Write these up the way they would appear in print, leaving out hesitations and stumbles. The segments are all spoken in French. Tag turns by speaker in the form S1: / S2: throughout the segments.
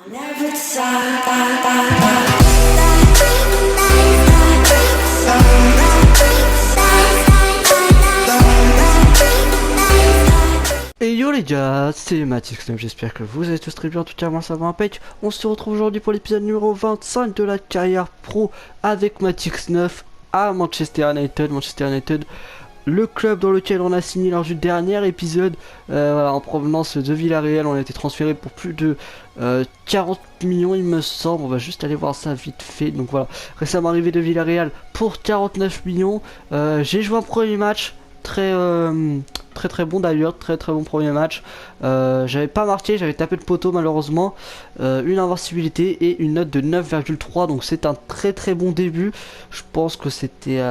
S1: Et yo les gars, c'est Matix9, j'espère que vous êtes tous très bien, en tout cas moi ça va impec. On se retrouve aujourd'hui pour l'épisode numéro 25 de la carrière pro avec Matix9 à Manchester United, le club dans lequel on a signé lors du dernier épisode, voilà, en provenance de Villarreal. On a été transféré pour plus de 40 millions il me semble, on va juste aller voir ça vite fait. Donc voilà, récemment arrivé de Villarreal pour 49 millions, j'ai joué un premier match, très bon d'ailleurs, très bon premier match. J'avais pas marqué, j'avais tapé le poteau malheureusement, une invincibilité et une note de 9,3, donc c'est un très bon début. Je pense que c'était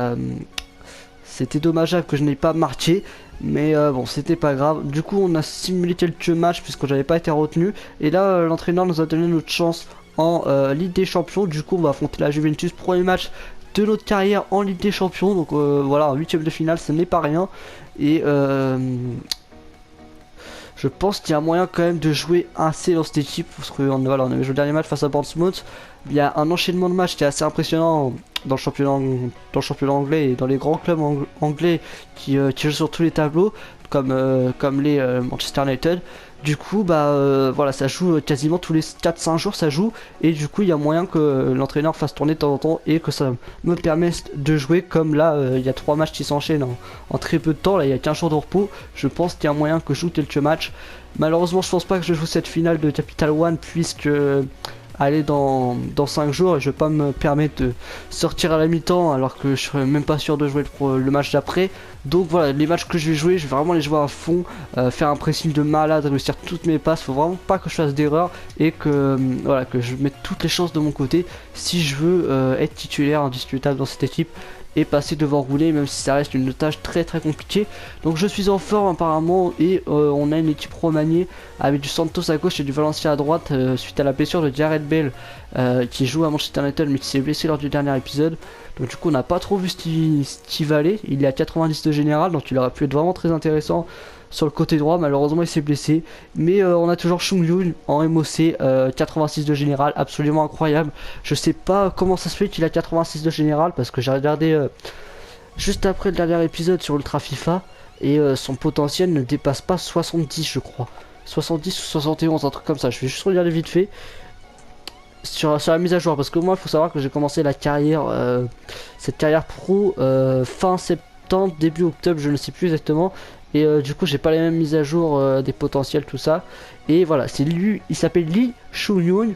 S1: dommageable que je n'ai pas marqué, mais bon, c'était pas grave. Du coup on a simulé quelques matchs puisque j'avais pas été retenu, et là l'entraîneur nous a donné notre chance en Ligue des Champions. Du coup on va affronter la Juventus, premier match de notre carrière en Ligue des Champions, donc voilà, en 8ème de finale, ce n'est pas rien. Et je pense qu'il y a moyen quand même de jouer assez dans cette équipe, parce que voilà, on avait joué le dernier match face à Portsmouth. Il y a un enchaînement de matchs qui est assez impressionnant dans le championnat anglais et dans les grands clubs anglais qui jouent sur tous les tableaux, comme les Manchester United. Du coup voilà, ça joue quasiment tous les 4-5 jours, ça joue, et du coup il y a moyen que l'entraîneur fasse tourner de temps en temps et que ça me permette de jouer. Comme là il y a 3 matchs qui s'enchaînent en très peu de temps, là il y a 15 jours de repos. Je pense qu'il y a moyen que je joue quelques matchs. Malheureusement je pense pas que je joue cette finale de Capital One, puisque aller dans 5 jours et je vais pas me permettre de sortir à la mi-temps alors que je serais même pas sûr de jouer le match d'après. Donc voilà, les matchs que je vais jouer, je vais vraiment les jouer à fond, faire un pressing de malade, réussir toutes mes passes. Faut vraiment pas que je fasse d'erreur et que voilà, que je mette toutes les chances de mon côté si je veux être titulaire indiscutable dans cette équipe et passer devant Rouler, même si ça reste une tâche très compliquée. Donc je suis en forme apparemment, et on a une équipe remaniée avec du Santos à gauche et du Valencia à droite, suite à la blessure de Jared Bale qui joue à Manchester United mais qui s'est blessé lors du dernier épisode. Donc du coup on n'a pas trop vu ce qu'il valait. Il est à 90 de général, donc il aurait pu être vraiment très intéressant sur le côté droit. Malheureusement il s'est blessé, mais on a toujours Chung Yoon en MOC, 86 de général, absolument incroyable. Je sais pas comment ça se fait qu'il a 86 de général, parce que j'ai regardé juste après le dernier épisode sur Ultra FIFA, et son potentiel ne dépasse pas 70 je crois, 70 ou 71, un truc comme ça. Je vais juste regarder vite fait sur la mise à jour, parce que moi il faut savoir que j'ai commencé la carrière, cette carrière pro fin septembre, début octobre, je ne sais plus exactement. Et du coup j'ai pas les mêmes mises à jour des potentiels, tout ça. Et voilà, c'est lui, il s'appelle Lee Choo-yoon,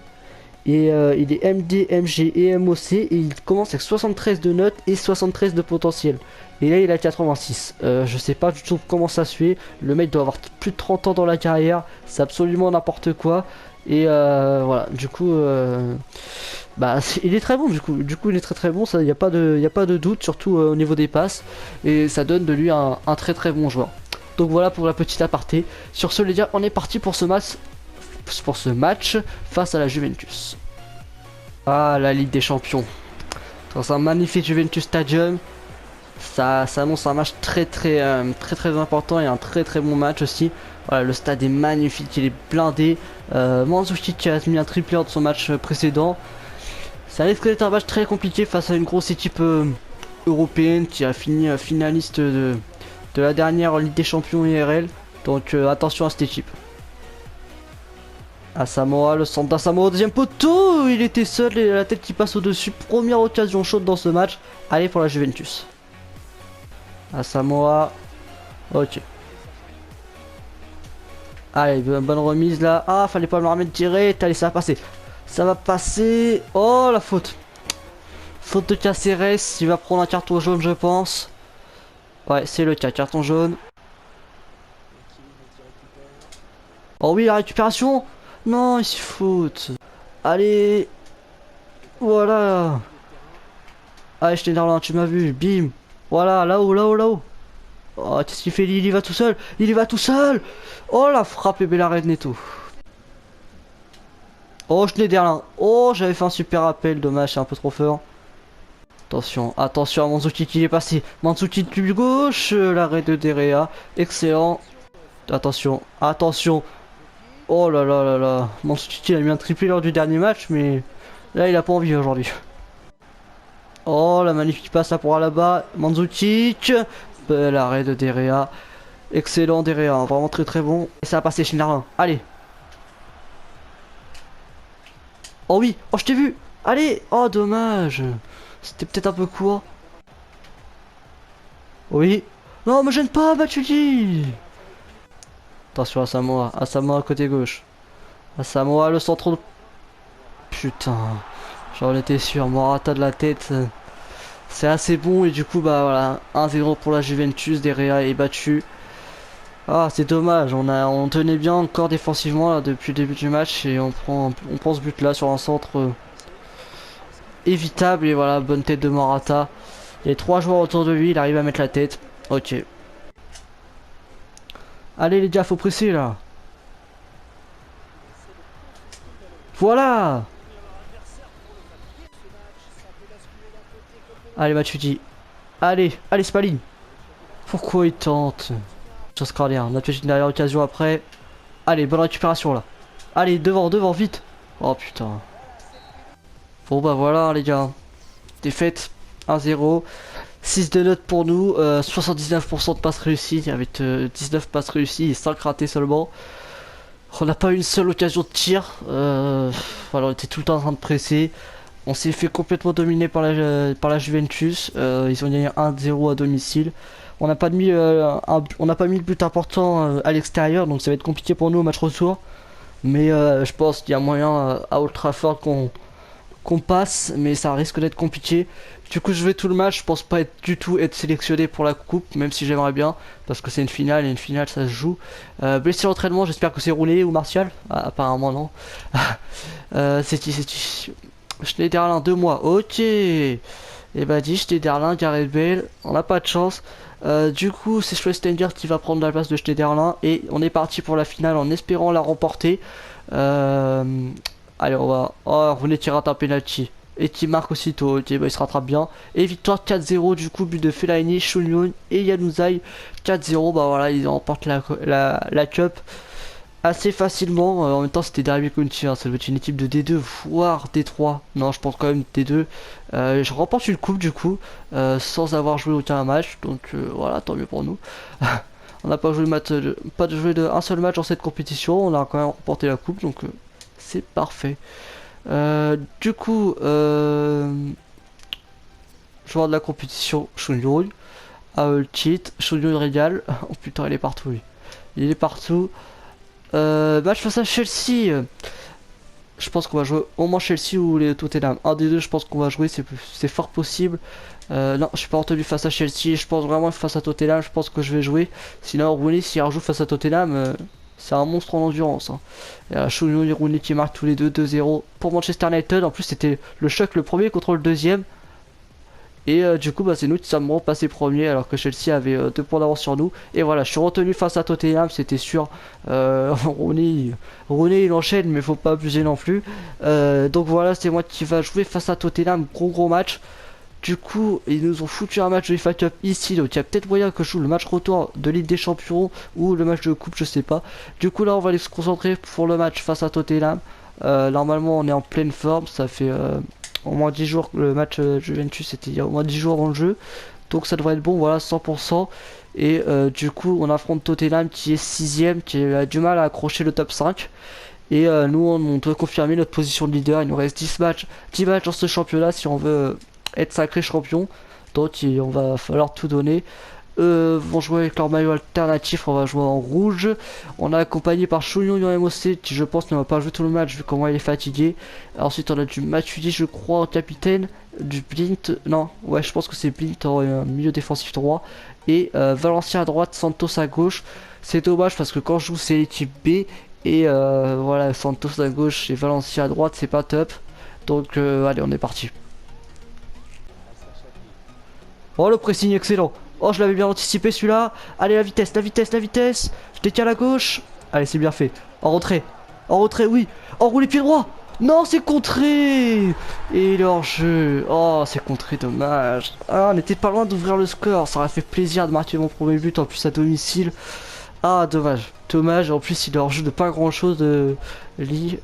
S1: et il est MD, MG et MOC, et il commence avec 73 de notes et 73 de potentiel. Et là il a 86. Je sais pas du tout comment ça se fait. Le mec doit avoir plus de 30 ans dans la carrière, c'est absolument n'importe quoi. Et voilà, du coup il est très bon, du coup il est très bon, ça, y a pas de doute, surtout au niveau des passes, et ça donne de lui un très bon joueur. Donc voilà pour la petite aparté. Sur ce les gars, on est parti pour ce match face à la Juventus. Ah, la Ligue des Champions, dans un magnifique Juventus Stadium. Ça annonce un match très important, et un très bon match aussi. Voilà, le stade est magnifique, il est blindé. Mandzukic qui a mis un triplé lors de son match précédent. Ça risque d'être un match très compliqué face à une grosse équipe européenne qui a fini finaliste de la dernière Ligue des Champions IRL. Donc attention à cette équipe. Asamoah, le centre d'Asamoah au deuxième poteau, il était seul et la tête qui passe au-dessus. Première occasion chaude dans ce match. Allez pour la Juventus. Asamoah, ok. Allez, bonne remise là. Ah, fallait pas me la remettre direct. Allez, ça va passer. Ça va passer. Oh, la faute. Faute de Caceres. Il va prendre un carton jaune, je pense. Ouais, c'est le cas. Carton jaune. Oh oui, la récupération. Non, il s'y faute. Allez. Voilà. Allez, Schneiderlin, tu m'as vu. Bim. Voilà, là-haut. Oh, qu'est-ce qu'il fait? Il y va tout seul. Il y va tout seul. Oh, la frappe et Bellarène Neto. Oh, Schneiderlin. Oh, j'avais fait un super appel. Dommage, c'est un peu trop fort. Attention à Mandzukic qui est passé. Mandzukic du gauche. L'arrêt de Derea. Excellent. Attention. Oh là là là là. Mandzukic a mis un triplé lors du dernier match, mais là il a pas envie aujourd'hui. Oh la magnifique passe là pour Alaba. Mandzukic. Bel arrêt de Derea. Excellent Derea, hein, vraiment très très bon. Et ça a passé Schneiderlin. Allez. Oh oui, oh je t'ai vu. Allez. Oh dommage. C'était peut-être un peu court. Oui. Non, me gêne pas, Matuidi. Attention à Samoa. À Samoa côté gauche. À Samoa le centre de... Putain. J'en étais sûr. Morata de la tête. C'est assez bon et du coup bah voilà. 1-0 pour la Juventus. Derea est battu. Ah c'est dommage. On tenait bien encore défensivement là, depuis le début du match. Et on prend ce but là sur un centre évitable. Et voilà, bonne tête de Morata. Il y a 3 joueurs autour de lui. Il arrive à mettre la tête. Ok. Allez les gars, faut presser là. Voilà. Allez Matuidi. Allez, allez Spalling. Pourquoi il tente? Chose cardiaque. On a fait une dernière occasion après. Allez, bonne récupération là. Allez, devant, devant, vite. Oh putain. Bon bah voilà les gars. Défaite 1-0. 6 de notes pour nous. 79% de passes réussies. Avec 19 passes réussies et 5 ratés seulement. On n'a pas eu une seule occasion de tir. Voilà, on était tout le temps en train de presser. On s'est fait complètement dominer par la Juventus. Ils ont gagné 1-0 à domicile. On n'a pas mis, on n'a pas mis de but important à l'extérieur, donc ça va être compliqué pour nous au match retour. Mais je pense qu'il y a moyen à Old Trafford qu'on passe, mais ça risque d'être compliqué. Du coup, je vais tout le match. Je pense pas du tout être sélectionné pour la coupe, même si j'aimerais bien, parce que c'est une finale et une finale ça se joue. Blessé d'entraînement, j'espère que c'est roulé ou Martial. Ah, apparemment non. C'est qui? Schneiderlin 2 mois. Ok. Et bah dit Schneiderlin, Gareth Bale. On n'a pas de chance. Du coup, c'est Schweinsteiger qui va prendre la place de Schneiderlin et on est parti pour la finale en espérant la remporter. Allez, on va. Oh, Rooney qui rate un penalty et qui marque aussitôt. Ok, bah il se rattrape bien. Et victoire 4-0 du coup, but de Fellaini, Shunyon et Januzaj. 4-0, bah voilà, ils remportent la cup assez facilement. En même temps, c'était Derby County, hein, ça doit être une équipe de D2 voire D3. Non, je pense quand même D2. Je remporte une coupe du coup, sans avoir joué aucun match. Donc voilà, tant mieux pour nous. On n'a pas joué un seul match dans cette compétition. On a quand même remporté la coupe, donc c'est parfait. Du coup, joueur de la compétition, Shunyon. Cheat, Shunyon régale. Oh putain, il est partout lui. Il est partout. Match face à Chelsea. Je pense qu'on va jouer au moins Chelsea ou les Tottenham. Un des deux, je pense qu'on va jouer, c'est fort possible. Non, je suis pas retenu face à Chelsea. Je pense vraiment que face à Tottenham, je pense que je vais jouer. Sinon, Rooney, s'il rejoue face à Tottenham, c'est un monstre en endurance. Hein. Il y a Shunyon et Rooney qui marquent tous les deux 2-0 pour Manchester United. En plus, c'était le choc le premier contre le deuxième. Et du coup, bah, c'est nous qui sommes passés premiers alors que Chelsea avait 2 points d'avance sur nous. Et voilà, je suis retenu face à Tottenham, c'était sûr. Rooney, il enchaîne, mais faut pas abuser non plus. Donc voilà, c'est moi qui va jouer face à Tottenham, gros match. Du coup, ils nous ont foutu un match de FA Cup ici, donc il y a peut-être moyen que je joue le match retour de Ligue des Champions ou le match de coupe, je sais pas. Du coup, là, on va aller se concentrer pour le match face à Tottenham. Normalement, on est en pleine forme, ça fait au moins 10 jours. Le match Juventus, c'était il y a au moins 10 jours dans le jeu, donc ça devrait être bon, voilà, 100%. Et du coup, on affronte Tottenham qui est 6ème, qui a du mal à accrocher le top 5. Et nous, on doit confirmer notre position de leader. Il nous reste 10 matchs dans ce championnat si on veut être sacré champion. Donc on va falloir tout donner. Vont jouer avec leur maillot alternatif, on va jouer en rouge. On est accompagné par Shunyon MOC qui je pense ne va pas jouer tout le match vu comment il est fatigué. Ensuite on a du Matuidi je crois en capitaine, du Blint, non ouais je pense que c'est Blint en milieu défensif droit. Et Valencia à droite, Santos à gauche. C'est dommage parce que quand je joue c'est l'équipe B. Et voilà, Santos à gauche et Valencia à droite, c'est pas top. Donc allez, on est parti. Oh le pressing excellent. Oh je l'avais bien anticipé celui-là. Allez la vitesse, la vitesse, la vitesse. Je décale à gauche. Allez c'est bien fait. En retrait. En retrait oui. Enroulé pied droit. Non c'est contré. Et leur jeu. Oh c'est contré, dommage. Ah on était pas loin d'ouvrir le score. Ça aurait fait plaisir de marquer mon premier but en plus à domicile. Ah, dommage. Dommage, en plus il est hors jeu de pas grand chose de Lee.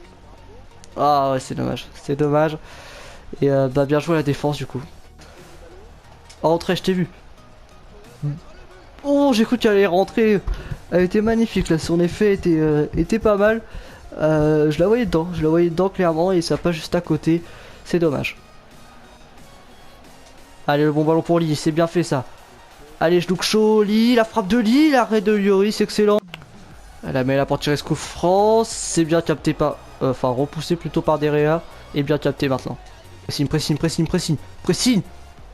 S1: Ah ouais, c'est dommage. C'est dommage. Et bah bien joué la défense du coup. Oh, rentrée, je t'ai vu. Oh, j'ai cru qu'elle allait rentrer. Elle était magnifique là, son effet était pas mal. Je la voyais dedans clairement et ça passe juste à côté. C'est dommage. Allez, le bon ballon pour Lee, c'est bien fait ça. Allez, je look chaud, Lee, la frappe de Lee, l'arrêt de Lloris, excellent. Elle a mis la portière coup France, c'est bien capté par... Enfin, repoussé plutôt par Derrea, et bien capté maintenant. Pressing, pressing, pressing, pressing, pressing.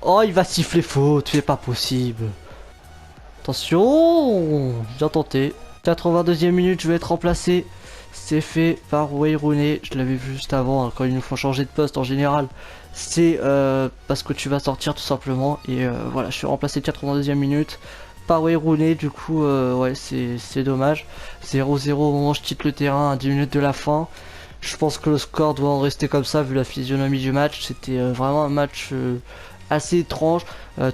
S1: Oh, il va siffler faute, c'est pas possible. Attention, bien tenté. 82e minute, je vais être remplacé. C'est fait par Wayne Rooney. Je l'avais vu juste avant, hein, quand ils nous font changer de poste en général. C'est parce que tu vas sortir tout simplement. Et voilà, je suis remplacé 82e minute par Wayne Rooney. Du coup, ouais, c'est dommage. 0-0 au moment où je quitte le terrain à 10 minutes de la fin. Je pense que le score doit en rester comme ça vu la physionomie du match. C'était vraiment un match assez étrange.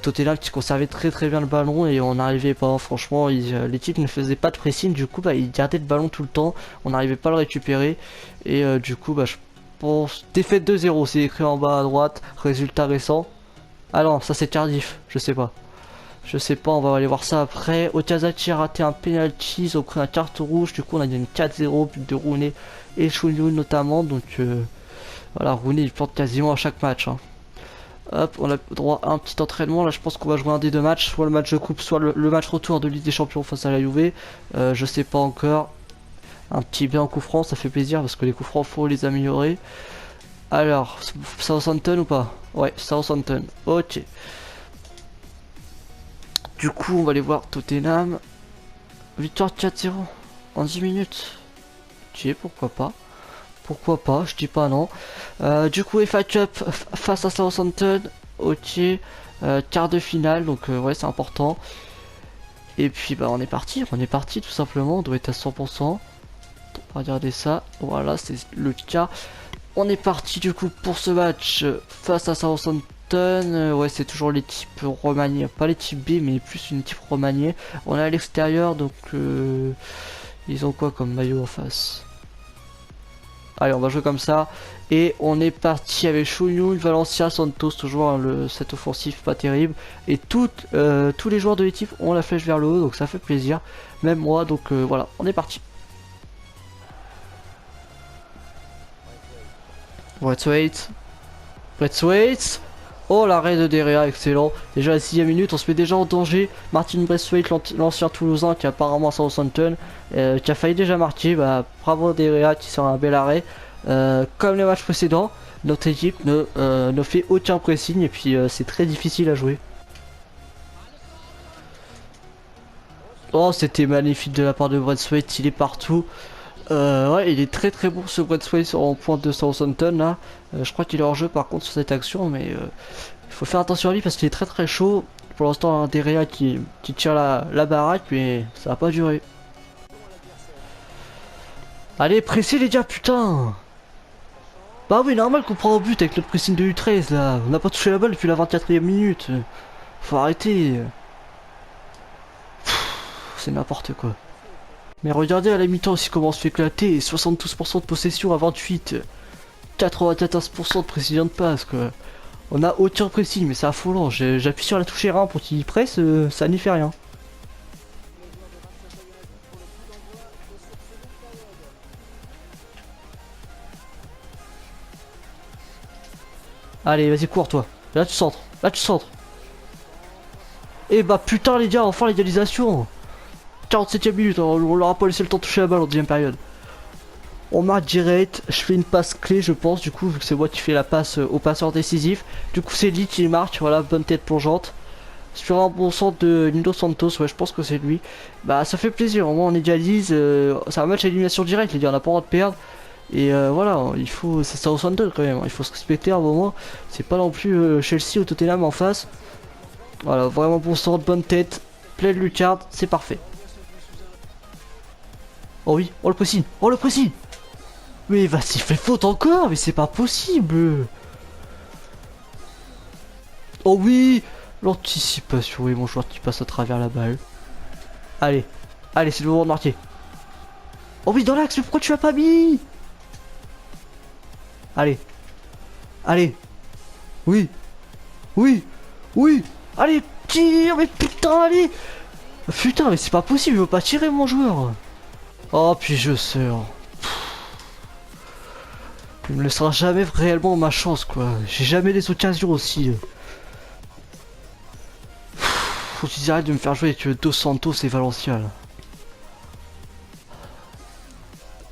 S1: Tottenham qui conservait très bien le ballon et on n'arrivait pas. Franchement, l'équipe ne faisait pas de pressing. Du coup, bah, ils gardaient le ballon tout le temps. On n'arrivait pas à le récupérer. Et du coup, bah, je pense. Défaite 2-0, c'est écrit en bas à droite. Résultat récent. Ah non, ça c'est Cardiff. Je sais pas. Je sais pas, on va aller voir ça après. Okazaki a raté un penalty, ils ont pris un carte rouge, du coup on a gagné 4-0, but de Rooney et Chouliou notamment, donc voilà, Rooney il plante quasiment à chaque match. Hein. Hop, on a droit à un petit entraînement, là je pense qu'on va jouer un des deux matchs, soit le match de coupe, soit le match retour de Ligue des Champions face à la Juve. Je sais pas encore, un petit bien en coup franc, ça fait plaisir parce que les coups francs faut les améliorer. Alors, Southampton ou pas? Ouais, Southampton, ok. Du coup, on va aller voir Tottenham. Victoire 4-0 en 10 minutes. Ok, pourquoi pas. Pourquoi pas, je dis pas non. Du coup, FA Cup face à Southampton. Ok. Quart de finale, donc ouais, c'est important. Et puis, bah, on est parti tout simplement. On doit être à 100%. On va regarder ça. Voilà, c'est le cas. On est parti du coup pour ce match face à Southampton. Ouais, c'est toujours l'équipe remaniée, pas l'équipe B, mais plus une équipe remaniée. On est à l'extérieur, donc ils ont quoi comme maillot en face? Allez, on va jouer comme ça. Et on est parti avec Chouyoun, Valencia, Santos, toujours hein, le set offensif pas terrible. Et tous les joueurs de l'équipe ont la flèche vers le haut, donc ça fait plaisir. Même moi, donc voilà, on est parti. Braithwaite. Braithwaite. Oh, l'arrêt de Derrea, excellent. Déjà à la 6ème minute, on se met déjà en danger. Martin Braithwaite, l'ancien Toulousain qui est apparemment à Southampton, qui a failli déjà marquer. Bah, bravo Derrea qui sort un bel arrêt. Comme les matchs précédents, notre équipe ne fait aucun pressing et puis c'est très difficile à jouer. Oh, c'était magnifique de la part de Braithwaite, il est partout. Ouais, il est très bon ce Braithwaite en pointe de Southampton là. Je crois qu'il est hors jeu par contre sur cette action, mais il faut faire attention à lui parce qu'il est très chaud. Pour l'instant, un Derrea qui tire la baraque, mais ça va pas durer. Allez, pressez les gars, putain! Bah oui, normal qu'on prend au but avec le pressing de U13 là. On n'a pas touché la balle depuis la 24ème minute. Faut arrêter. C'est n'importe quoi. Mais regardez à la mi-temps aussi comment on se fait éclater. 72% de possession à 28. 94% de précision de passe quoi. On a aucun pressing mais c'est affolant. J'appuie sur la touche R1 pour qu'il presse, ça n'y fait rien. Allez, vas-y, cours toi. Là tu centres. Là tu centres. Et bah putain les gars, enfin l'égalisation. 47ème minute, on leur a pas laissé le temps de toucher la balle en deuxième période. On marque direct, je fais une passe clé je pense du coup vu que c'est moi qui fais la passe au passeur décisif. Du coup c'est Lee qui marque, voilà, bonne tête plongeante. Sur un bon centre de Nuno Santos, ouais je pense que c'est lui. Bah ça fait plaisir, au moins on égalise, c'est un match à élimination directe les gars, on n'a pas le droit de perdre. Et voilà, il faut, c'est Southampton quand même, il faut se respecter à un moment. C'est pas non plus Chelsea ou Tottenham en face. Voilà, vraiment bon centre, bonne tête, pleine lucarne, c'est parfait. Oh oui, oh le pressing, oh le pressing. Mais il va s'y fait faute encore, mais c'est pas possible. Oh oui, l'anticipation et mon joueur qui passe à travers la balle. Allez, Allez, c'est le moment de marquer. Oh oui, dans l'axe, mais pourquoi tu l'as pas mis? Allez. Allez. Oui. Oui. Oui. Allez, tire, mais putain, allez. Putain, mais c'est pas possible, il veut pas tirer mon joueur. Oh, puis je sors. Il me laissera jamais réellement ma chance, quoi. J'ai jamais des occasions aussi. Faut qu'ils arrêtent de me faire jouer avec Dos Santos et Valencia, là.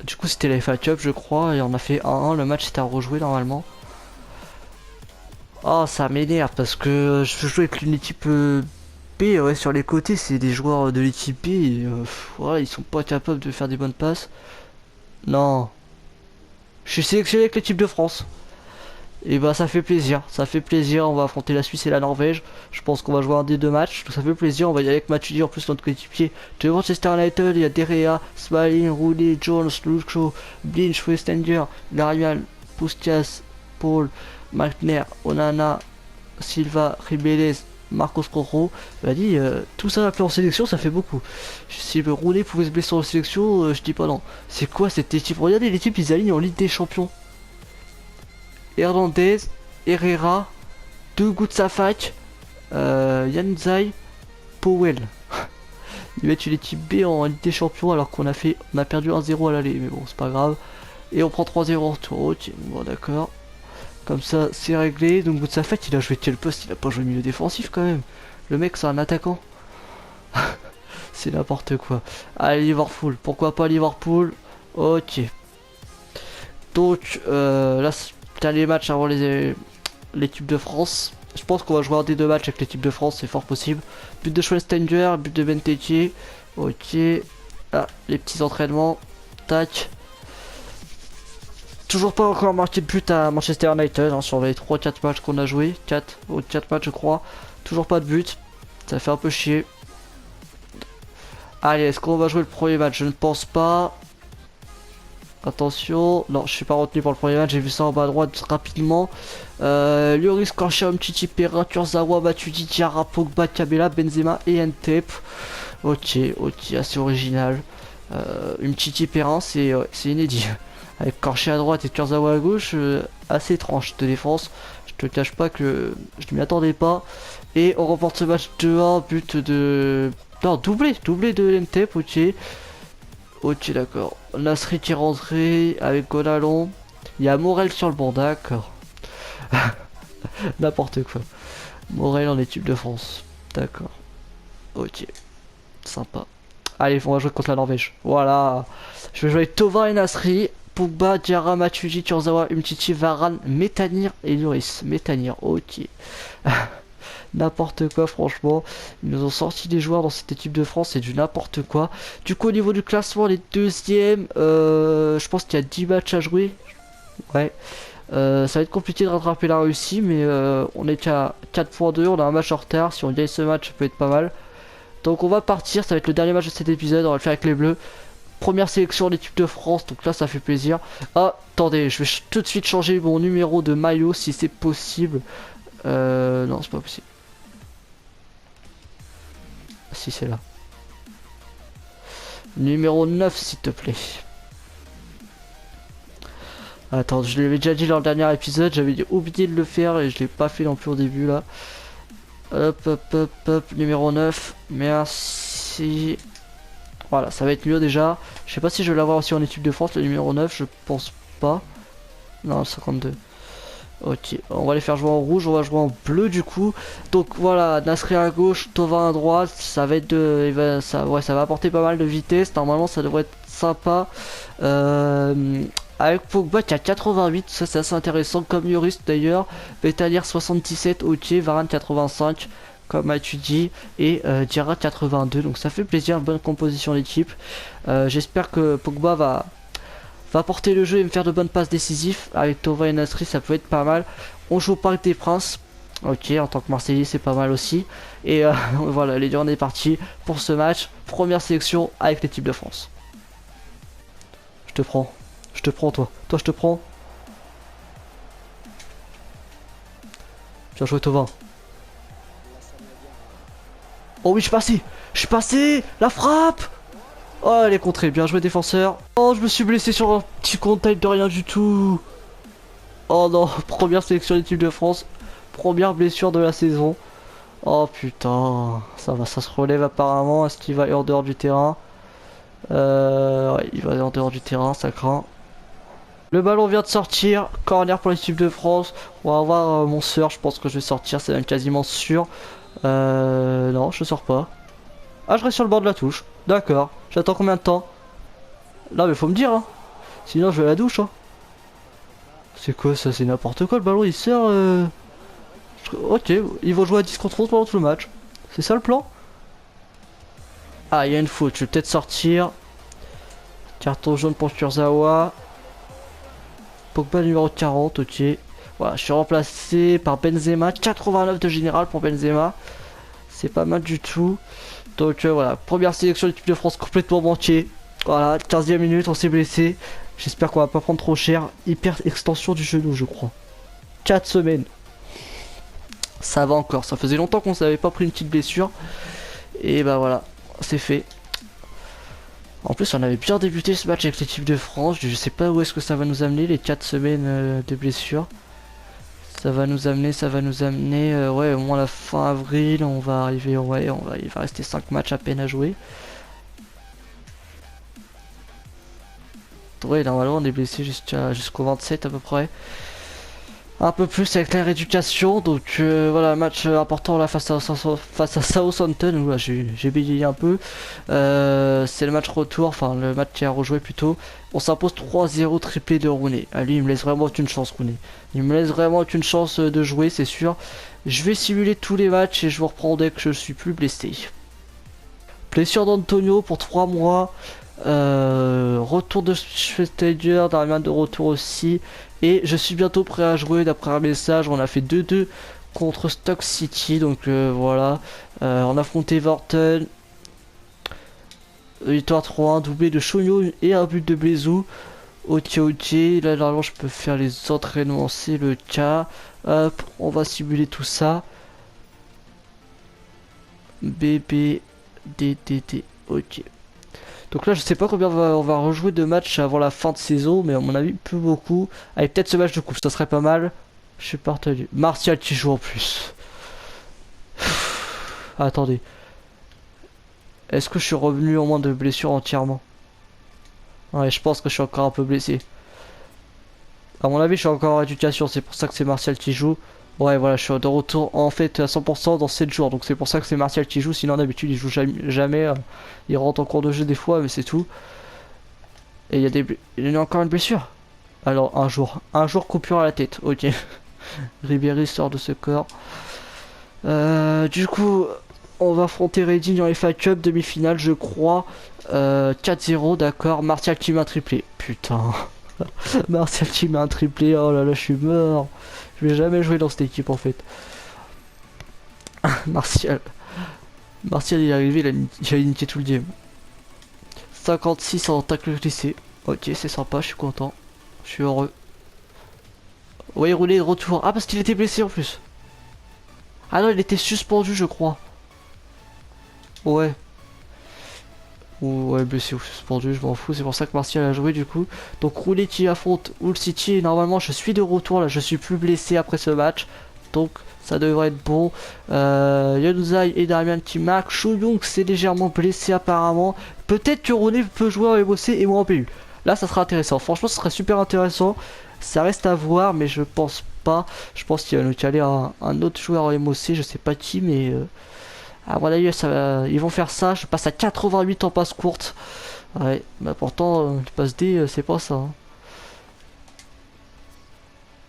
S1: Du coup, c'était la FA Cup, je crois, et on a fait 1-1. Le match était à rejouer normalement. Oh, ça m'énerve parce que je joue avec une équipe B, ouais, sur les côtés, c'est des joueurs de l'équipe B. Et, voilà, ils sont pas capables de faire des bonnes passes. Non. Je suis sélectionné avec l'équipe de France. Et bah ça fait plaisir, on va affronter la Suisse et la Norvège. Je pense qu'on va jouer un des deux matchs, donc ça fait plaisir, on va y aller avec Matuidi en plus notre coéquipier de Manchester United, il y a Derea, Smalling, Rooney, Jones, Lucho, Blinch, Westanger, Larian, Pustias, Paul, Malkner, Onana, Silva, Ribeles, Marcos Rojo. Il dit tout ça appelé en sélection, ça fait beaucoup. Si le Rooney pouvait se blesser en sélection, je dis pas non. C'est quoi cette équipe? Regardez l'équipe, ils alignent en Ligue des Champions. Hernandez, Herrera, Dugut Safak, Yanzai, Powell. Ils mettent une équipe B en Ligue des Champions alors qu'on a perdu 1-0 à l'aller, mais bon c'est pas grave. Et on prend 3-0 en retour. Ok, bon d'accord. Comme ça c'est réglé. Donc Dugut Safak il a joué quel poste? Il a pas joué milieu défensif quand même. Le mec c'est un attaquant. C'est n'importe quoi. Allez Liverpool, pourquoi pas Liverpool? Ok. Donc là dernier match avant l'équipe de France. Je pense qu'on va jouer un des deux matchs avec l'équipe de France, c'est fort possible. But de Schweinsteiger, but de Benteke. Ok. Ah, les petits entraînements. Tac. Toujours pas encore marqué de but à Manchester United hein, sur les 3-4 matchs qu'on a joué. 4 matchs je crois. Toujours pas de but. Ça fait un peu chier. Allez, est-ce qu'on va jouer le premier match? Je ne pense pas. Attention, non, je suis pas retenu pour le premier match, j'ai vu ça en bas à droite rapidement. Lloris, Kanché, Umtiti, Pereira, Kurzawa, Matuidi, Diarra, Pogba, Kabela, Benzema et Ntep. Ok, assez original. Umtiti, Pereira, c'est inédit. Avec Kanché à droite et Kurzawa à gauche, assez étrange de défense. Je te cache pas que je ne m'y attendais pas. Et on remporte ce match 2-1, but de... Non, doublé de Ntep, ok. Ok d'accord. Nasri qui est rentré avec Gonalon. Il y a Morel sur le banc, d'accord. N'importe quoi. Morel en équipe de France. D'accord. Ok. Sympa. Allez, on va jouer contre la Norvège. Voilà. Je vais jouer avec Tova et Nasri. Pogba, Diarra, Matuidi, Kurzawa, Umtiti, Varane, Metanir et Lloris. Metanir, ok. N'importe quoi franchement, ils nous ont sorti des joueurs dans cette équipe de France, c'est du n'importe quoi. Du coup au niveau du classement, les deuxièmes, je pense qu'il y a 10 matchs à jouer. Ouais, ça va être compliqué de rattraper la Russie, mais on est qu'à 4.2, on a un match en retard, si on gagne ce match ça peut être pas mal. Donc on va partir, ça va être le dernier match de cet épisode, on va le faire avec les Bleus. Première sélection de l'équipe de France, donc là ça fait plaisir. Ah, attendez, je vais tout de suite changer mon numéro de maillot si c'est possible. Non c'est pas possible. Si c'est là. Numéro 9 s'il te plaît. Attends, je l'avais déjà dit dans le dernier épisode, j'avais oublié de le faire et je l'ai pas fait non plus au début là. Hop, numéro 9, merci. Voilà, ça va être mieux déjà. Je sais pas si je vais l'avoir aussi en équipe de France, le numéro 9, je pense pas. Non, 52. Ok, on va les faire jouer en rouge, on va jouer en bleu du coup. Donc voilà, Nasri à gauche, Tova à droite, ça va être ça va apporter pas mal de vitesse. Normalement ça devrait être sympa. Avec Pogba qui a 88, ça c'est assez intéressant comme Lloris d'ailleurs. Betalier 77, ok, Varane 85 comme Matuidi et Diarra 82, donc ça fait plaisir, bonne composition d'équipe. J'espère que Pogba va porter le jeu et me faire de bonnes passes décisives. Avec Tova et Nasri ça peut être pas mal. On joue au Parc des Princes. Ok, en tant que Marseillais c'est pas mal aussi. Et voilà, les deux on est parti pour ce match. Première sélection avec l'équipe de France. Je te prends toi. Toi je te prends. Bien joué Tova. Oh oui je suis passé. La frappe. Oh, elle est contrée, bien joué défenseur. Oh, je me suis blessé sur un petit contact de rien du tout. Oh non, première sélection d'équipe de France. Première blessure de la saison. Oh putain, ça va, ça se relève apparemment. Est-ce qu'il va aller en dehors du terrain? Ouais, il va aller en dehors du terrain, ça craint. Le ballon vient de sortir, corner pour l'équipe de France. On va voir mon sœur, je pense que je vais sortir, c'est même quasiment sûr. Non, je sors pas. Ah, je reste sur le bord de la touche. D'accord. J'attends combien de temps? Là, mais faut me dire, hein. Sinon, je vais à la douche, hein. C'est quoi ça? C'est n'importe quoi, le ballon il sert. Ok, ils vont jouer à 10 contre 11 pendant tout le match. C'est ça le plan? Ah, il y a une faute, je vais peut-être sortir. Carton jaune pour Kurzawa. Pogba numéro 40, ok. Voilà, je suis remplacé par Benzema. 89 de général pour Benzema. C'est pas mal du tout. Donc voilà, première sélection de l'équipe de France complètement manquée. Voilà, 15e minute, on s'est blessé. J'espère qu'on va pas prendre trop cher. Hyper extension du genou, je crois. 4 semaines. Ça va encore, ça faisait longtemps qu'on s'avait pas pris une petite blessure. Et bah voilà, c'est fait. En plus, on avait bien débuté ce match avec l'équipe de France. Je sais pas où est-ce que ça va nous amener, les 4 semaines de blessure. Ça va nous amener, ouais, au moins la fin avril. On va arriver, ouais, il va rester 5 matchs à peine à jouer. Ouais, normalement, on est blessé jusqu'au 27 à peu près. Un peu plus avec la rééducation, donc voilà, match important là face à Southampton, où j'ai bégayé un peu. C'est le match retour, enfin le match qui a rejoué plutôt. On s'impose 3-0 triplé de Rooney. Ah, lui il me laisse vraiment aucune chance, Rooney. Il me laisse vraiment aucune chance de jouer, c'est sûr. Je vais simuler tous les matchs et je vous reprends dès que je suis plus blessé. Blessure d'Antonio pour 3 mois. Retour de Schweinsteiger, Darmian de retour aussi. Et je suis bientôt prêt à jouer d'après un message. On a fait 2-2 contre Stoke City. Donc voilà. On a affronté Everton. Victoire 3-1, doublé de Chogno et un but de Blezou. Ok, ok. Là, normalement, je peux faire les entraînements. C'est le cas. Hop, on va simuler tout ça. BB, DDD. Ok. Donc là, je sais pas combien on va rejouer de matchs avant la fin de saison, mais à mon avis, plus beaucoup. Allez, peut-être ce match de coupe, ça serait pas mal. Je suis partagé. Martial qui joue en plus. Attendez. Est-ce que je suis revenu au moins de blessure entièrement? Ouais, je pense que je suis encore un peu blessé. À mon avis, je suis encore en rééducation, c'est pour ça que c'est Martial qui joue. Ouais, voilà, je suis de retour en fait à 100% dans 7 jours, donc c'est pour ça que c'est Martial qui joue. Sinon, d'habitude, il joue jamais. Il rentre en cours de jeu des fois, mais c'est tout. Et il y a encore une blessure. Alors, un jour coupure à la tête, ok. Ribéry sort de ce corps. Du coup, on va affronter Reading en FA Cup demi-finale, je crois. 4-0, d'accord. Martial qui met un triplé. Putain. Martial qui met un triplé. Oh là là, je suis mort. Je vais jamais jouer dans cette équipe en fait. Martial. Martial il est arrivé, il a niqué tout le game. 56 en tacle glissé. Ok, c'est sympa, je suis content. Je suis heureux. Ouais, roulé de retour. Ah, parce qu'il était blessé en plus. Ah non, il était suspendu, je crois. Ouais. Ou ouais, blessé ou suspendu, je m'en fous. C'est pour ça que Martial a joué du coup. Donc Roulé qui affronte Hull City. Et normalement, je suis de retour là. Je suis plus blessé après ce match. Donc ça devrait être bon. Yanuzai et Darmian qui marquent. Chou c'est légèrement blessé apparemment. Peut-être que Rooney peut jouer en MOC et moi en PU. Là, ça sera intéressant. Franchement, ce serait super intéressant. Ça reste à voir, mais je pense pas. Je pense qu'il va nous caler un autre joueur en MOC. Je sais pas qui, mais à mon avis, ils vont faire ça. Je passe à 88 en passe courte. Ouais, bah pourtant, le passe D, c'est pas ça. Hein.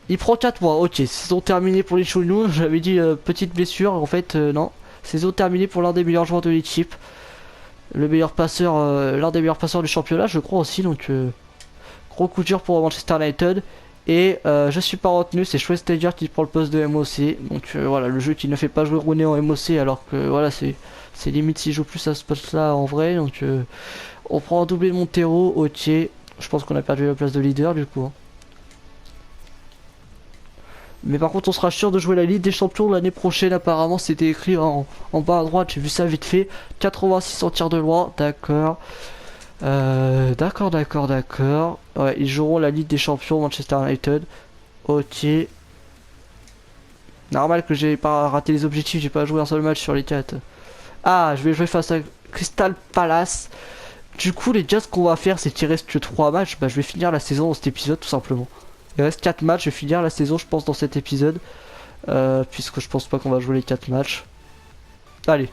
S1: Il prend 4 mois, ok. Saison terminée pour les Chounou. J'avais dit petite blessure. En fait, non. Saison terminée pour l'un des meilleurs joueurs de l'équipe. Le meilleur passeur, l'un des meilleurs passeurs du championnat, je crois aussi. Donc, gros coup dur pour Manchester United. Et je suis pas retenu, c'est Schweinsteiger qui prend le poste de MOC. Donc voilà, le jeu qui ne fait pas jouer Rooney en MOC, alors que voilà, c'est limite s'il joue plus à ce poste-là en vrai. Donc on prend un doublé de Montero, ok. Je pense qu'on a perdu la place de leader du coup. Hein. Mais par contre, on sera sûr de jouer la Ligue des Champions l'année prochaine. Apparemment, c'était écrit en bas à droite. J'ai vu ça vite fait. 86 en tir de loin, d'accord. D'accord, d'accord, d'accord. Ouais, ils joueront la Ligue des Champions Manchester United. Ok. Normal que j'ai pas raté les objectifs, j'ai pas joué un seul match sur les 4. Ah, je vais jouer face à Crystal Palace. Du coup, les gars, ce qu'on va faire, c'est qu'il reste que 3 matchs. Bah, je vais finir la saison dans cet épisode, tout simplement. Il reste 4 matchs, je vais finir la saison, je pense, dans cet épisode. Puisque je pense pas qu'on va jouer les 4 matchs. Allez,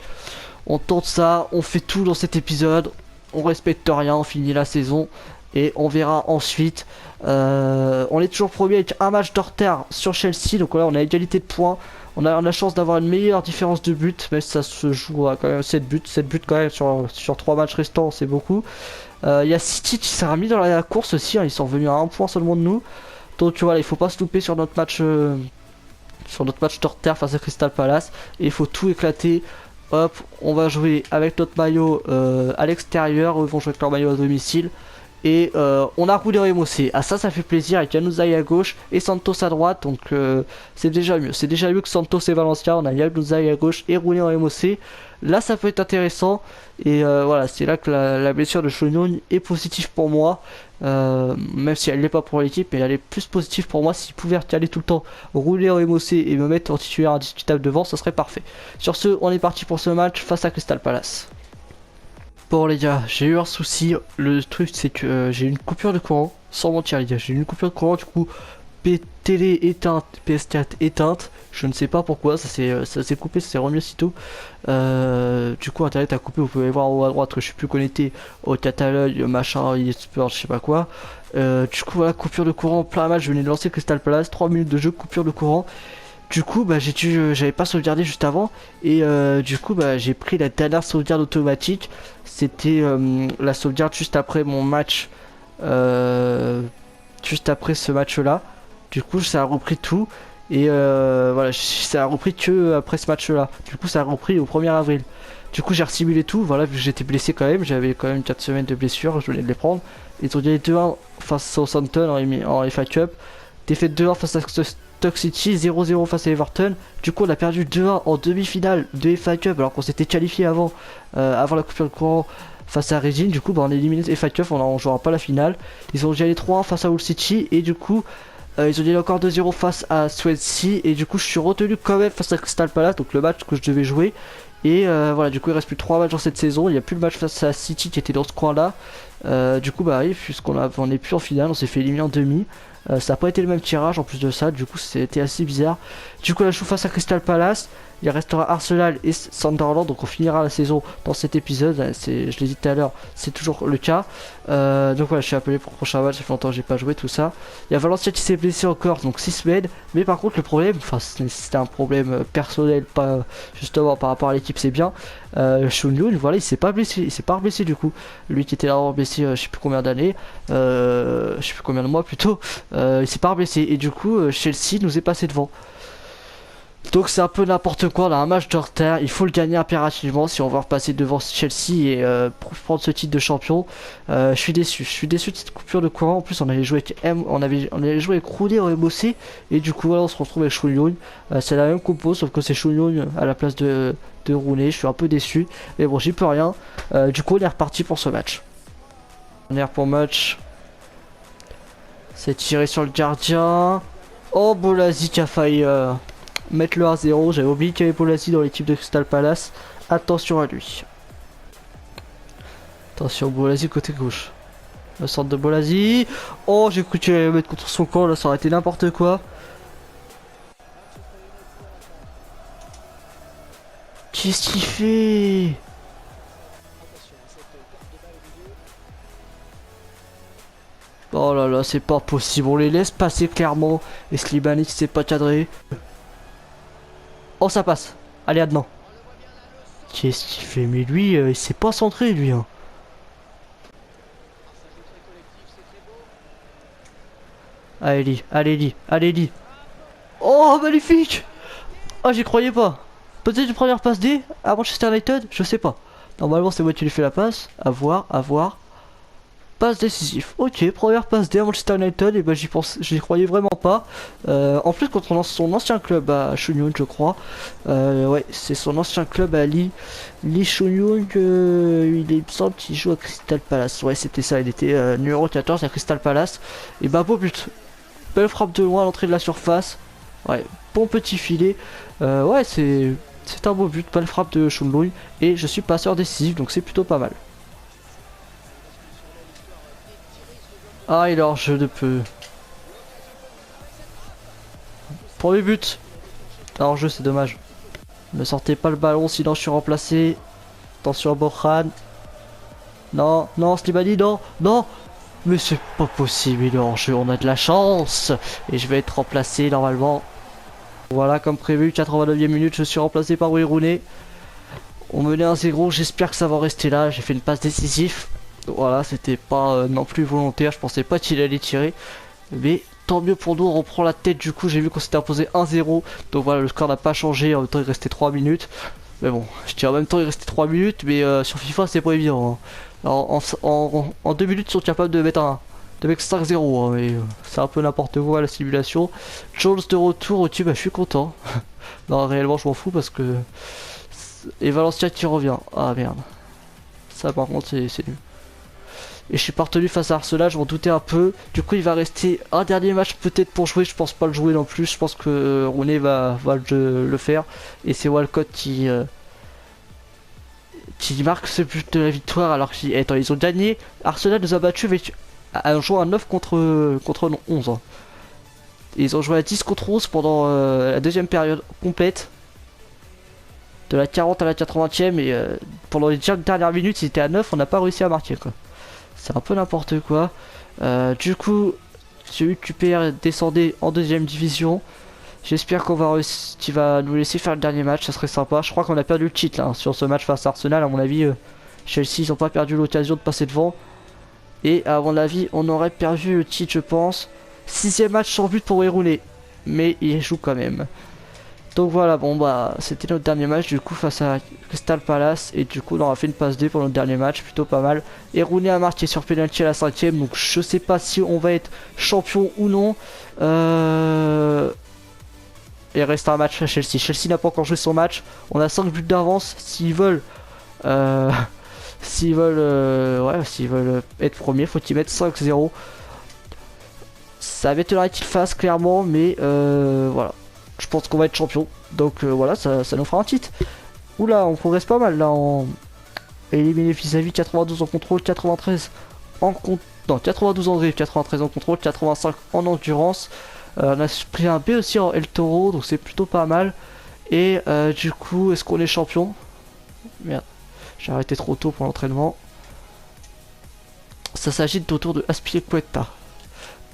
S1: on tente ça, on fait tout dans cet épisode. On respecte rien, on finit la saison. Et on verra ensuite. On est toujours premier avec un match de retard sur Chelsea. Donc là, on a égalité de points. On a la chance d'avoir une meilleure différence de but. Mais ça se joue à quand même 7 buts. 7 buts quand même sur 3 matchs restants, c'est beaucoup. Il y a City qui s'est remis dans la course aussi. Hein. Ils sont revenus à un point seulement de nous. Donc voilà, il faut pas se louper sur notre match. Sur notre match de retard face à Crystal Palace. Et il faut tout éclater. Hop, on va jouer avec notre maillot à l'extérieur. Eux vont jouer avec leur maillot à domicile. Et on a roulé Mossé. Ah ça fait plaisir avec Januzaj à gauche et Santos à droite. Donc c'est déjà mieux. C'est déjà mieux que Santos et Valencia. On a Januzaj à gauche et roulé Mossé. Là ça peut être intéressant. Et voilà, c'est là que la blessure de Shonyon est positive pour moi. Même si elle n'est pas pour l'équipe, mais elle est plus positive pour moi. S'il pouvait aller tout le temps rouler Mossé et me mettre en titulaire indiscutable devant, ça serait parfait. Sur ce, on est parti pour ce match face à Crystal Palace. Bon les gars, j'ai eu un souci, le truc c'est que j'ai eu une coupure de courant, sans mentir les gars, j'ai eu une coupure de courant du coup, télé éteinte, PS4 éteinte, je ne sais pas pourquoi, ça s'est coupé, ça s'est remis aussitôt. Du coup internet a coupé, vous pouvez voir en haut à droite que je suis plus connecté au catalogue, machin, eSport, je sais pas quoi. Du coup voilà, coupure de courant, plein match, je venais de lancer Crystal Palace, 3 minutes de jeu, coupure de courant. Du coup, bah, j'avais pas sauvegardé juste avant et du coup, bah, j'ai pris la dernière sauvegarde automatique. C'était la sauvegarde juste après mon match, juste après ce match-là. Du coup, ça a repris tout et voilà, ça a repris que après ce match-là. Du coup, ça a repris au 1er avril. Du coup, j'ai resimulé tout. Voilà, vu que j'étais blessé quand même, j'avais quand même 4 semaines de blessure, je venais de les prendre. Ils ont gagné 2-1 face à Southampton en FA Cup. Défaite 2-1 face à Stoke City, 0-0 face à Everton. Du coup, on a perdu 2-1 en demi-finale de FA Cup alors qu'on s'était qualifié avant la coupure de courant face à Reading. Du coup, bah, on est éliminé de FA Cup, on jouera pas la finale. Ils ont gagné 3-1 face à Hull City et du coup, ils ont gagné encore 2-0 face à Swansea. Et du coup, je suis retenu quand même face à Crystal Palace, donc le match que je devais jouer. Et voilà, du coup, il reste plus 3 matchs dans cette saison. Il n'y a plus le match face à City qui était dans ce coin-là. Du coup, bah oui, puisqu'on est plus en finale, on s'est fait éliminer en demi. Ça n'a pas été le même tirage en plus de ça, du coup c'était assez bizarre. Du coup là je joue face à Crystal Palace, il restera Arsenal et Sunderland, donc on finira la saison dans cet épisode, je l'ai dit tout à l'heure, c'est toujours le cas. Donc voilà, je suis appelé pour le prochain match, ça fait longtemps que j'ai pas joué tout ça. Il y a Valencia qui s'est blessé encore, donc 6 semaines, mais par contre le problème, enfin c'était un problème personnel, pas justement par rapport à l'équipe, c'est bien. Shunyun, voilà, il s'est pas blessé, il s'est pas blessé du coup. Lui qui était là blessé je sais plus combien d'années, je sais plus combien de mois plutôt. Il s'est pas blessé et du coup Chelsea nous est passé devant. Donc c'est un peu n'importe quoi, on a un match de retard, il faut le gagner impérativement si on veut repasser devant Chelsea et prendre ce titre de champion. Je suis déçu de cette coupure de courant. En plus on avait joué avec on avait joué avec Rooney en MOC et du coup voilà, on se retrouve avec Shunyon. C'est la même compo sauf que c'est Shunyon à la place de Rooney. Je suis un peu déçu mais bon j'y peux rien. Du coup on est reparti pour ce match. On est pour match. C'est tiré sur le gardien. Oh Bolasie qui a failli mettre le 1-0. J'avais oublié qu'il y avait Bolasie dans l'équipe de Crystal Palace. Attention à lui. Attention Bolasie côté gauche. Le centre de Bolasie. Oh j'ai cru qu'il allait mettre contre son camp. Là ça aurait été n'importe quoi. Qu'est-ce qu'il fait? Oh là là, c'est pas possible. On les laisse passer clairement. Et Slimani qui s'est pas cadré. Oh, ça passe. Allez, Adnan. Qu'est-ce qu'il fait? Mais lui, il s'est pas centré, lui. Hein. Allez, allez, allez. Oh, magnifique! Oh, j'y croyais pas. Peut-être une première passe D à Manchester United? Je sais pas. Normalement, c'est moi qui lui fais la passe. À voir, à voir. Passe décisif. Ok, première passe D à Manchester United, et ben j'y croyais vraiment pas. En plus contre son ancien club à Shenyang, je crois. Ouais, c'est son ancien club à Lee Shenyang. Il me semble qu'il joue à Crystal Palace. Ouais, c'était ça. Il était numéro 14 à Crystal Palace. Et bah beau but. Belle frappe de loin à l'entrée de la surface. Ouais, bon petit filet. Ouais, c'est un beau but. Belle frappe de Shunlui. Et je suis passeur décisif, donc c'est plutôt pas mal. Ah, il est hors jeu de peu. Premier but. Hors jeu, c'est dommage. Ne sortez pas le ballon, sinon je suis remplacé. Attention à Borjan. Non, non, Slimani, non, non. Mais c'est pas possible, il est hors jeu, on a de la chance. Et je vais être remplacé normalement. Voilà, comme prévu, 89e minute, je suis remplacé par Wayne Rooney. On menait 1-0, j'espère que ça va rester là. J'ai fait une passe décisive. Voilà, c'était pas non plus volontaire, je pensais pas qu'il allait tirer. Mais tant mieux pour nous, on reprend la tête du coup. J'ai vu qu'on s'était imposé 1-0. Donc voilà, le score n'a pas changé. En même temps, il restait 3 minutes. Mais bon, je dis en même temps, il restait 3 minutes. Mais sur FIFA, c'est pas évident. Hein. En 2 minutes, ils sont capables de mettre 5-0. Hein, mais c'est un peu n'importe quoi la simulation. Jones de retour. Ok, bah je suis content. Non, réellement, je m'en fous parce que. Et Valencia qui revient. Ah merde. Ça, par contre, c'est nul. Et je suis pas retenu face à Arsenal, je m'en doutais un peu. Du coup, il va rester un dernier match peut-être pour jouer. Je pense pas le jouer non plus. Je pense que Rooney va le faire. Et c'est Walcott qui marque ce but de la victoire. Alors qu'ils attends, ils ont gagné. Arsenal nous a battu avec un joueur à 9 contre 11. Hein. Ils ont joué à 10 contre 11 pendant la deuxième période complète. De la 40 à la 80e. Et pendant les 5 dernières minutes, ils étaient à 9. On n'a pas réussi à marquer quoi. C'est un peu n'importe quoi. Du coup, j'ai eu QPR descendait en deuxième division. J'espère qu'on va réussir, qu'il va nous laisser faire le dernier match, ça serait sympa. Je crois qu'on a perdu le titre là, hein, sur ce match face à Arsenal. À mon avis, Chelsea, ils n'ont pas perdu l'occasion de passer devant. Et à mon avis, on aurait perdu le titre, je pense. 6ème match sans but pour Rooney. Mais il joue quand même. Donc voilà, bon bah c'était notre dernier match du coup face à Crystal Palace. Et du coup on aura fait une passe D pour notre dernier match, plutôt pas mal. Et Rooney a marqué sur penalty à la 5ème. Donc je sais pas si on va être champion ou non. Il reste un match à Chelsea. Chelsea n'a pas encore joué son match. On a 5 buts d'avance. S'ils veulent s'ils veulent être premiers, faut qu'ils mettent 5-0. Ça m'étonnerait qu'ils fassent clairement, mais voilà. Je pense qu'on va être champion. Donc voilà, ça nous fera un titre. Oula, on progresse pas mal là en éliminé vis-à-vis 92 en contrôle, 93 en compte. Non, 92 en drift, 93 en contrôle, 85 en endurance. On a pris un B aussi en El Toro, donc c'est plutôt pas mal. Et du coup, est-ce qu'on est champion? Merde, j'ai arrêté trop tôt pour l'entraînement. Ça s'agite autour de Aspilicueta.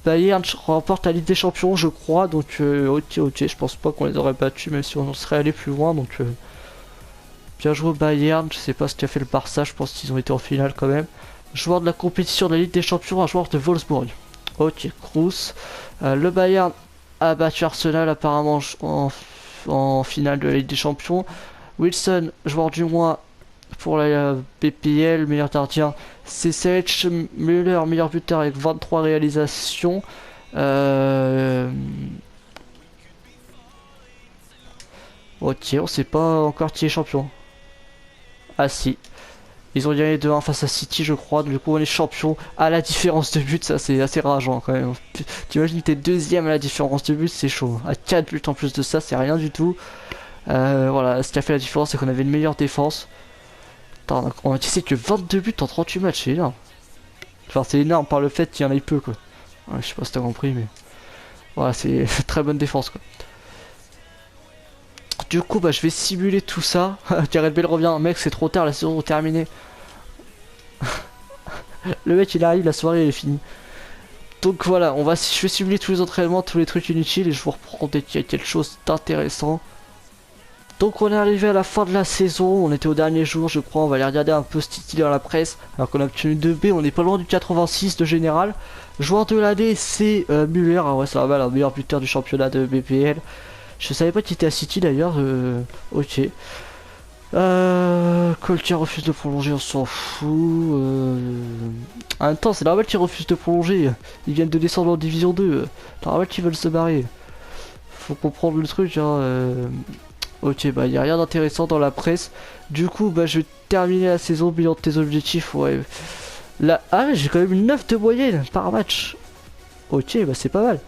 S1: Bayern remporte la Ligue des Champions, je crois, donc ok, je pense pas qu'on les aurait battus, même si on serait allé plus loin, donc bien joué au Bayern, je sais pas ce qu'a fait le Barça, je pense qu'ils ont été en finale quand même. Joueur de la compétition de la Ligue des Champions, un joueur de Wolfsburg. Ok, Kroos. Le Bayern a battu Arsenal apparemment en finale de la Ligue des Champions. Wilson, joueur du mois pour la BPL, meilleur gardien. CCH Müller, meilleur buteur avec 23 réalisations. Ok, on sait pas encore qui est champion. Ah si. Ils ont gagné 2-1 face à City, je crois. Du coup, on est champion à la différence de but. Ça, c'est assez rageant quand même. T'imagines, t'es deuxième à la différence de but, c'est chaud. À 4 buts en plus de ça, c'est rien du tout. Voilà, ce qui a fait la différence, c'est qu'on avait une meilleure défense. Attends, on a tiré que 22 buts en 38 matchs, c'est énorme. Enfin, c'est énorme par le fait qu'il y en ait peu, quoi. Ouais, je sais pas si t'as compris, mais. Voilà, c'est très bonne défense, quoi. Du coup, bah, je vais simuler tout ça. Gareth Bale revient. Mec, c'est trop tard, la saison est terminée. Le mec, il arrive, la soirée, elle est finie. Donc voilà, je vais simuler tous les entraînements, tous les trucs inutiles, et je vous reprends dès qu'il y a quelque chose d'intéressant. Donc on est arrivé à la fin de la saison, on était au dernier jour je crois, on va aller regarder un peu ce titre dans la presse, alors qu'on a obtenu 2B, on est pas loin du 86 de général. Joueur de l'année c'est Müller, ah ouais ça va, le meilleur buteur du championnat de BPL. Je savais pas qu'il était à City d'ailleurs, ok. Coltier refuse de prolonger, on s'en fout. En même temps, c'est normal qu'ils refusent de prolonger. Ils viennent de descendre en division 2. Normal qu'ils veulent se barrer. Faut comprendre le truc, hein. Ok, bah y a rien d'intéressant dans la presse. Du coup, bah je vais terminer la saison, bilan de tes objectifs, ouais. Là, ah, j'ai quand même une 9 de moyenne par match. Ok, bah c'est pas mal.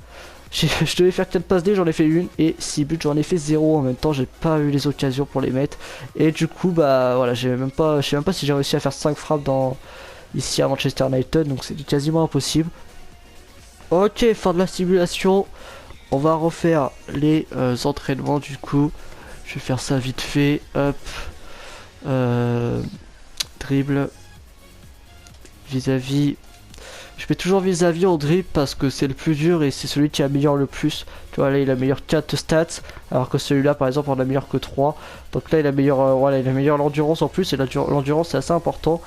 S1: Je devais faire 4 passes D, j'en ai fait une, et 6 buts, j'en ai fait 0 en même temps, j'ai pas eu les occasions pour les mettre. Et du coup, bah voilà, je sais même pas si j'ai réussi à faire 5 frappes ici à Manchester United, donc c'est quasiment impossible. Ok, fin de la simulation, on va refaire les entraînements du coup. Je vais faire ça vite fait, hop, dribble, vis-à-vis. Je mets toujours vis-à-vis en dribble parce que c'est le plus dur et c'est celui qui améliore le plus. Tu vois, là il améliore 4 stats, alors que celui-là par exemple on améliore que 3. Donc là il améliore, voilà, il améliore l'endurance en plus, et l'endurance c'est assez important.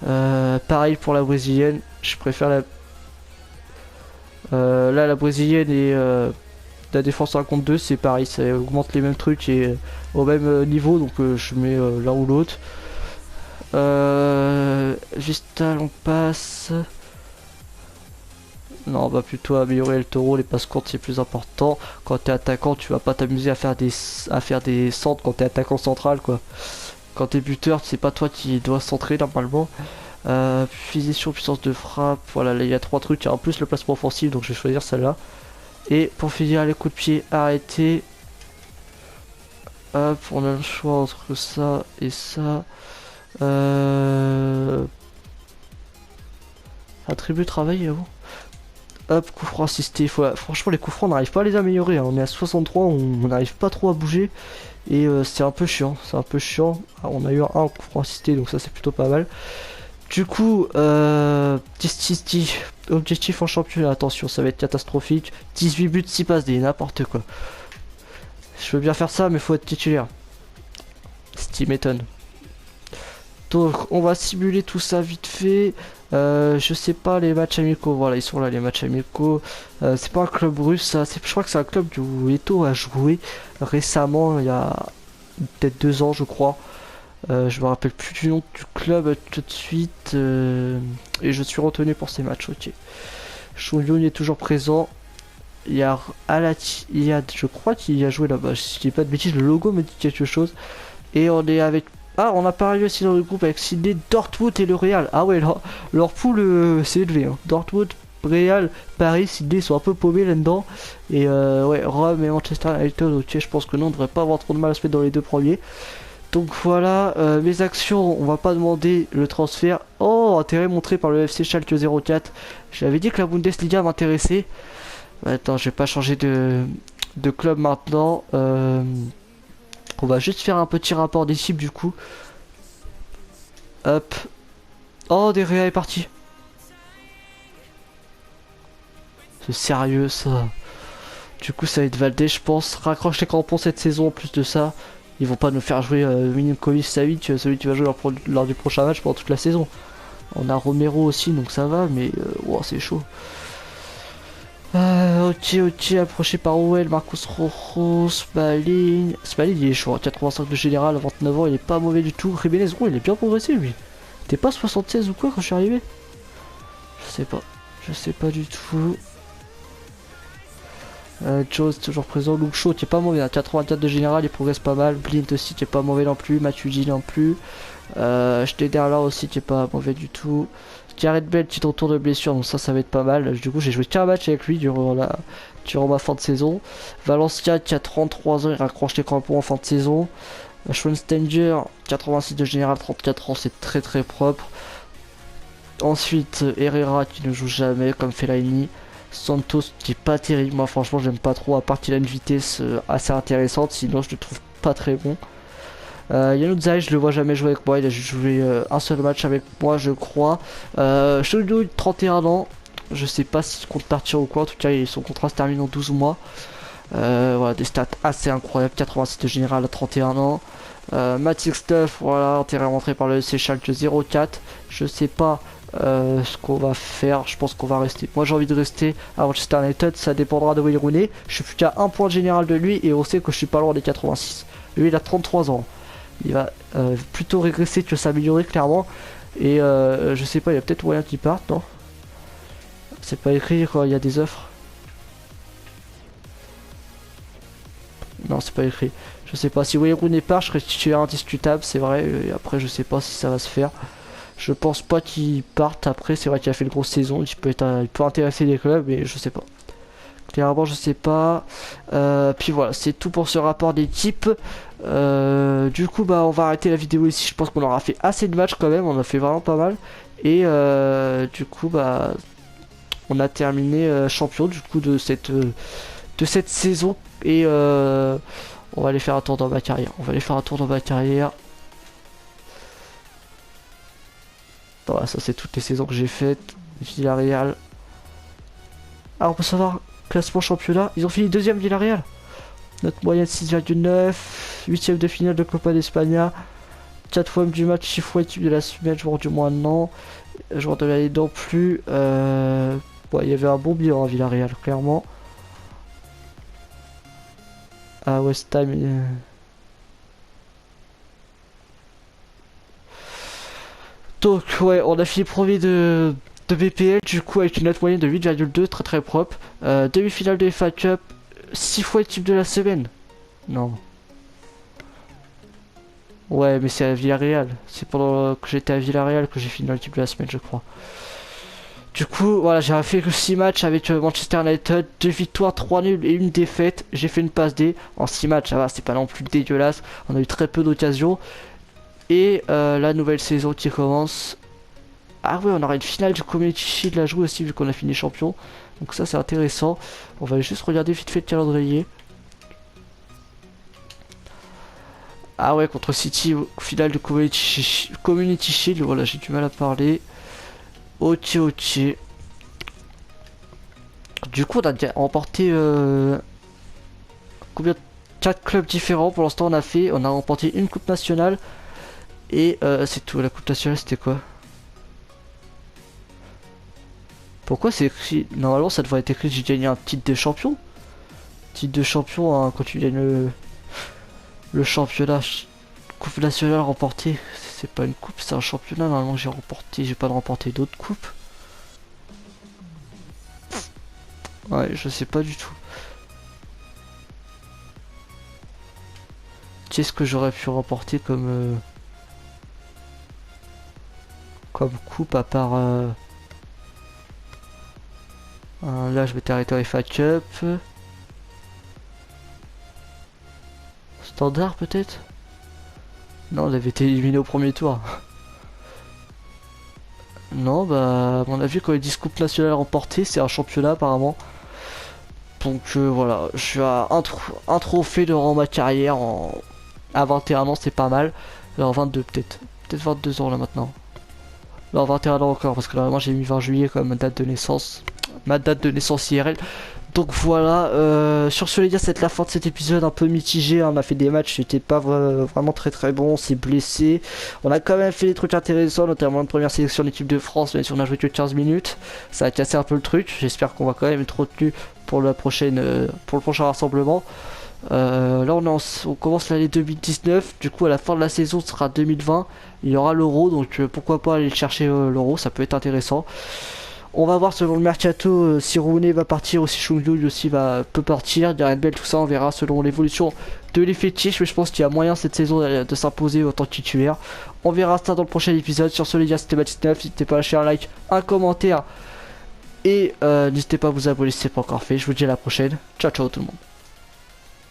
S1: Pareil pour la brésilienne, je préfère la... là la brésilienne et la défense 1 contre 2 c'est pareil, ça augmente les mêmes trucs et au même niveau, donc je mets l'un ou l'autre. Vistal on passe... Non, on va plutôt améliorer le taureau, les passes courtes c'est plus important. Quand t'es attaquant, tu vas pas t'amuser à faire des centres quand t'es attaquant central quoi. Quand t'es buteur, c'est pas toi qui dois centrer normalement. Finition, puissance de frappe, voilà, là il y a 3 trucs. En plus le placement offensif, donc je vais choisir celle-là. Et pour finir les coups de pied arrêtés. Hop, on a le choix entre ça et ça. Attribut travail avant. Hop, coup franc assisté. Franchement, les coups francs, on n'arrive pas à les améliorer, hein. On est à 63, on n'arrive pas trop à bouger. Et c'est un peu chiant. C'est un peu chiant. Ah, on a eu un coup franc assisté, donc ça c'est plutôt pas mal. Du coup, objectif en championnat. Attention, ça va être catastrophique. 18 buts, 6 passes D, n'importe quoi. Je veux bien faire ça, mais faut être titulaire. Ce qui m'étonne. Donc, on va simuler tout ça vite fait. Je sais pas, les matchs amicaux, voilà, ils sont là les matchs amicaux. C'est pas un club russe, ça. Je crois que c'est un club où Eto'o a joué récemment, il y a peut-être 2 ans, je crois. Je me rappelle plus du nom du club tout de suite. Et je suis retenu pour ces matchs, ok. Chouyoun est toujours présent. Il y a Alati, je crois qu'il y a joué là-bas. Si je dis pas de bêtises, le logo me dit quelque chose. Et on est avec... Ah, on a pareil aussi dans le groupe avec Sydney, Dortmund et le Real. Ah ouais, leur poule s'est élevé, hein. Dortmund, Real, Paris, Sydney sont un peu paumés là-dedans. Et ouais, Rome et Manchester United, ok, je pense que non, on devrait pas avoir trop de mal à se mettre dans les 2 premiers. Donc voilà, mes actions, on va pas demander le transfert. Oh, intérêt montré par le FC Schalke 04. J'avais dit que la Bundesliga m'intéressait. Attends, je vais pas changer de club maintenant. On va juste faire un petit rapport des cibles du coup. Hop. Oh, Derea est parti. C'est sérieux ça. Du coup, ça va être Valdez, je pense. Raccroche les crampons cette saison en plus de ça. Ils vont pas nous faire jouer Milinkovic Savic, celui qui va jouer lors du prochain match pendant toute la saison. On a Romero aussi, donc ça va, mais wow, c'est chaud. Ok, approché par Owell, Marcos Rojo, Smalling. Smalling il est chaud, 85 de général, à 29 ans, il est pas mauvais du tout. Jiménez, gros, il est bien progressé lui. T'es pas 76 ou quoi quand je suis arrivé? Je sais pas du tout. Jones toujours présent, Luke Shaw qui est pas mauvais, hein. 84 de général, il progresse pas mal. Blint aussi qui est pas mauvais non plus, Matuidi non plus. Schneider là aussi qui est pas mauvais du tout. Gareth Bale petit retour de blessure, donc ça va être pas mal. Du coup j'ai joué qu'un match avec lui durant ma fin de saison. Valencia qui a 33 ans, il raccroche les crampons en fin de saison. Schweinsteiger 86 de général, 34 ans, c'est très très propre. Ensuite Herrera qui ne joue jamais comme Fellaini. Santos qui est pas terrible, moi franchement j'aime pas trop, à part qu'il a une vitesse assez intéressante, sinon je le trouve pas très bon. Yannou Zay, je le vois jamais jouer avec moi, il a juste joué un seul match avec moi je crois. Choudou, 31 ans, je sais pas s'il compte partir ou quoi, en tout cas son contrat se termine en 12 mois. Voilà, des stats assez incroyables, 86 de général à 31 ans. Matic Stuff, voilà, intérêt rentré par le FC Schalke 04, je sais pas ce qu'on va faire, je pense qu'on va rester. Moi j'ai envie de rester à Manchester United, ça dépendra de Wayne Rooney. Je suis plus qu'à 1 point de général de lui et on sait que je suis pas loin des 86. Lui il a 33 ans. Il va plutôt régresser que s'améliorer clairement. Et je sais pas, il y a peut-être moyen qu'il parte, non? C'est pas écrit quoi, il y a des offres. Non, c'est pas écrit. Je sais pas, si Wayne Rooney part, je serais titulaire indiscutable, c'est vrai. Et après, je sais pas si ça va se faire. Je pense pas qu'il parte après, c'est vrai qu'il a fait une grosse saison, il peut intéresser les clubs, mais je sais pas. Clairement, je sais pas. Puis voilà, c'est tout pour ce rapport d'équipe. Du coup, bah, on va arrêter la vidéo ici. Je pense qu'on aura fait assez de matchs quand même. On a fait vraiment pas mal. Et du coup, bah, on a terminé champion du coup de cette saison. Et on va aller faire un tour dans ma carrière. On va aller faire un tour dans ma carrière. Voilà, ça c'est toutes les saisons que j'ai faites. Villarreal. Ah, on peut savoir classement championnat. Ils ont fini deuxième Villarreal. Notre moyenne 6,9. 8ème de finale de Copa d'Espagne. 4 fois du match, 6 fois équipe de la semaine, joueur du mois non. Joueur de l'année non plus. Bon, il y avait un bon bilan à Villarreal, clairement. À West Ham. Donc, ouais, on a fini premier de BPL, du coup, avec une note moyenne de 8,2, très très propre. Demi-finale de FA Cup, 6 fois équipe de la semaine. Non. Ouais, mais c'est à Villarreal. C'est pendant que j'étais à Villarreal que j'ai fini dans l'équipe de la semaine, je crois. Du coup, voilà, j'ai fait que 6 matchs avec Manchester United, 2 victoires, 3 nuls et une défaite. J'ai fait une passe D en 6 matchs, ça va, c'est pas non plus dégueulasse. On a eu très peu d'occasions. Et la nouvelle saison qui commence. Ah ouais, on aura une finale du Community Shield à jouer aussi vu qu'on a fini champion. Donc ça c'est intéressant. On va juste regarder vite fait le calendrier. Ah ouais, contre City, finale du Community Shield. Voilà, j'ai du mal à parler. Ok, ok. Du coup, on a déjà remporté combien 4 clubs différents. Pour l'instant, on a remporté une coupe nationale. Et c'est tout. La coupe nationale, c'était quoi? Pourquoi c'est écrit... Normalement, ça devrait être écrit j'ai gagné un titre de champion. Titre de champion, hein, quand tu gagnes le championnat. Coupe nationale remportée. C'est pas une coupe, c'est un championnat. Normalement, j'ai remporté. J'ai pas de remporter d'autres coupes. Ouais, je sais pas du tout. Qu'est-ce que j'aurais pu remporter comme coupe à part... là, je m'étais arrêté au FA Cup. Standard, peut-être? Non, on avait été éliminé au premier tour. Non, bah, à mon avis, quand ils disent Coupe nationale remportée, c'est un championnat apparemment. Donc voilà, je suis à un trophée durant ma carrière. À 21 ans, c'est pas mal. Alors 22 peut-être. Peut-être 22 ans là maintenant. Non, 21 ans encore, parce que là, moi j'ai mis 20 juillet comme date de naissance. Ma date de naissance IRL. Donc voilà, sur ce les gars, c'est la fin de cet épisode un peu mitigé. On a fait des matchs qui n'étaient pas vraiment très très bons, on s'est blessé. On a quand même fait des trucs intéressants, notamment une première sélection d'équipe de France, même si on a joué que 15 minutes. Ça a cassé un peu le truc. J'espère qu'on va quand même être retenu pour la prochaine, pour le prochain rassemblement. Là on commence l'année 2019, du coup à la fin de la saison ce sera 2020. Il y aura l'euro, donc pourquoi pas aller chercher l'euro, ça peut être intéressant. On va voir selon le mercato si Rooney va partir ou si Chungyul aussi peut partir. Gareth Bale, tout ça, on verra selon l'évolution de l'effectif. Mais je pense qu'il y a moyen cette saison de s'imposer en tant que titulaire. On verra ça dans le prochain épisode. Sur ce, les gars, c'était Baptiste 9. N'hésitez pas à lâcher un like, un commentaire. Et n'hésitez pas à vous abonner si ce n'est pas encore fait. Je vous dis à la prochaine. Ciao, ciao tout le monde.